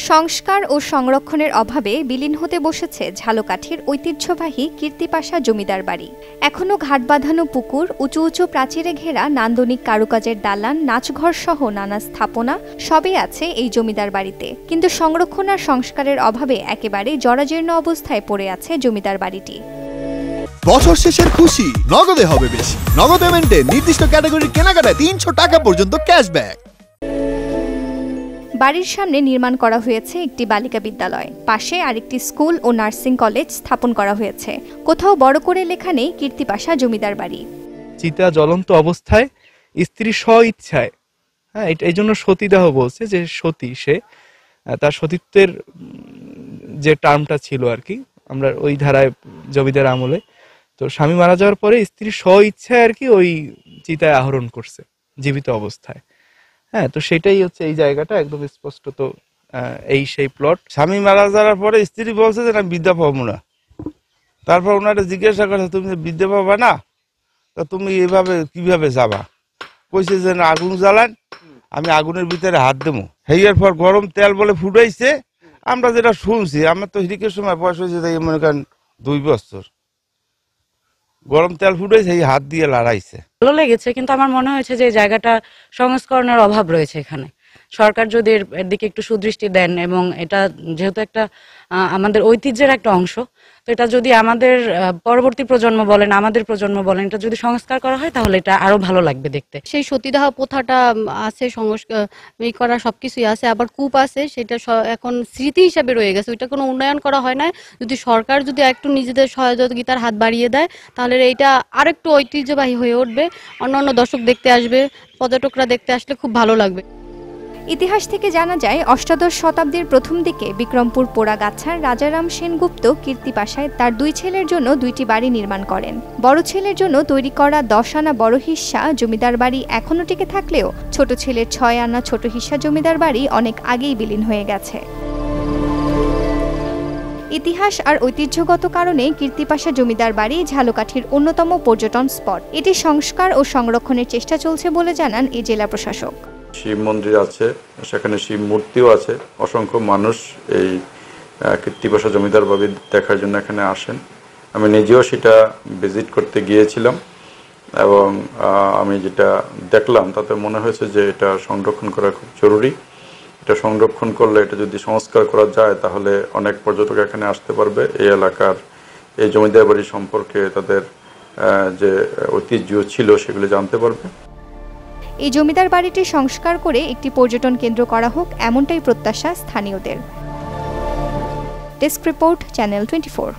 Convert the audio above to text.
সংস্কার ও সংরক্ষণের অভাবে বিলীন হতে বসেছে ঝালকাঠির ঐতিহ্যবাহী কীর্তিপাশা জমিদার বাড়ি। এখনও ঘাট বাঁধানো পুকুর, উঁচু উঁচু প্রাচীরে ঘেরা নান্দনিক কারুকাজের দালান, নাচঘর সহ নানা স্থাপনা সবই আছে এই জমিদার বাড়িতে। কিন্তু সংরক্ষণ আর সংস্কারের অভাবে একেবারে জরাজীর্ণ অবস্থায় পড়ে আছে জমিদার বাড়িটি। বছর শেষের খুশি নগদে হবে বেশি। নগদ পেমেন্টে নির্দিষ্ট ক্যাটাগরির কেনাকাটায় ৩০০ টাকা পর্যন্ত ক্যাশব্যাক। বাড়ির সামনে নির্মাণ করা হয়েছে একটি বালিকা বিদ্যালয়, পাশে আরেকটি স্কুল ও নার্সিং কলেজ স্থাপন করা হয়েছে। কোথাও বড় করে লেখা নেই কীর্তিপাশা জমিদার বাড়ি। চিতা জ্বলন্ত অবস্থায় স্ত্রী স্ব ইচ্ছায়, এই জন্য সতীদাহ বলছে, যে সতী সে তার সতীত্বের যে টার্মটা ছিল আর কি, আমরা ওই ধারায় জমিদার আমলে, তো স্বামী মারা যাওয়ার পরে স্ত্রী স্ব ইচ্ছায় আর কি ওই চিতায় আহরণ করছে জীবিত অবস্থায়। তো সেটাই হচ্ছে এই জায়গাটা একদম স্পষ্ট। তো এই সেই প্লট। স্বামী মারা যাওয়ার পরে স্ত্রী বলছে যে আমি বিদ্যা পাবো না। তারপর ওনারা জিজ্ঞাসা করছে তুমি বিদ্যা পাবা না, তা তুমি এইভাবে কিভাবে যাবা? কইছে যে আগুন জ্বালান, আমি আগুনের ভিতরে হাত দেবো। হেয়ার পর গরম তেল বলে ফুটাইছে। আমরা যেটা শুনছি, আমার তো হিরিকের সময় বয়স হয়েছে তাই মনে করেন 2 বছর, গরম তেল ফুটাইছে, এই হাত দিয়ে লড়াইছে। ভালো লেগেছে, কিন্তু আমার মনে হয়েছে যে জায়গাটা সংস্করণের অভাব রয়েছে এখানে। সরকার যদি এর দিকে একটু সুদৃষ্টি দেন, এবং এটা যেহেতু একটা আমাদের ঐতিহ্যের একটা অংশ, তো এটা যদি আমাদের পরবর্তী প্রজন্ম বলেন, আমাদের প্রজন্ম বলেন, এটা যদি সংস্কার করা হয় তাহলে এটা আরো ভালো লাগবে দেখতে। সেই সতীদাহ প্রথাটা আছে, সংস্কার করা সবকিছুই আছে, আবার কূপ আছে, সেটা এখন স্মৃতি হিসাবে রয়ে গেছে, ওইটা কোনো উন্নয়ন করা হয় না। যদি সরকার যদি একটু নিজেদের সহযোগিতার হাত বাড়িয়ে দেয় তাহলে এইটা আরেকটু ঐতিহ্যবাহী হয়ে উঠবে। অন্যান্য দর্শক দেখতে আসবে, পর্যটকরা দেখতে আসলে খুব ভালো লাগবে। ইতিহাস থেকে জানা যায়, অষ্টাদশ শতাব্দীর প্রথম দিকে বিক্রমপুর পোড়াগাছার রাজারাম সেনগুপ্ত কীর্তিপাশায় তার 2 ছেলের জন্য 2টি বাড়ি নির্মাণ করেন। বড় ছেলের জন্য তৈরি করা 10 আনা বড় হিস্সা জমিদার বাড়ি এখনও টিকে থাকলেও ছোট ছেলের 6 আনা ছোট হিস্সা জমিদার বাড়ি অনেক আগেই বিলীন হয়ে গেছে। ইতিহাস আর ঐতিহ্যগত কারণে কীর্তিপাশা জমিদার বাড়ি ঝালকাঠির অন্যতম পর্যটন স্পট। এটি সংস্কার ও সংরক্ষণের চেষ্টা চলছে বলে জানান এই জেলা প্রশাসক। শিব মন্দির আছে, সেখানে শিব মূর্তিও আছে। অসংখ্য মানুষ এই কীর্তিপাশা জমিদার বাড়ি দেখার জন্য এখানে আসেন। আমি নিজেও সেটা ভিজিট করতে গিয়েছিলাম, এবং আমি যেটা দেখলাম তাতে মনে হয়েছে যে এটা সংরক্ষণ করা খুব জরুরি। এটা সংরক্ষণ করলে, এটা যদি সংস্কার করা যায় তাহলে অনেক পর্যটক এখানে আসতে পারবে। এই এলাকার এই জমিদার বাড়ি সম্পর্কে তাদের যে ঐতিহ্য ছিল সেগুলো জানতে পারবে। এই জমিদার বাড়িটি সংস্কার করে একটি পর্যটন কেন্দ্র করা হোক, এমনটাই প্রত্যাশা স্থানীয়দের। Desk report, channel 24।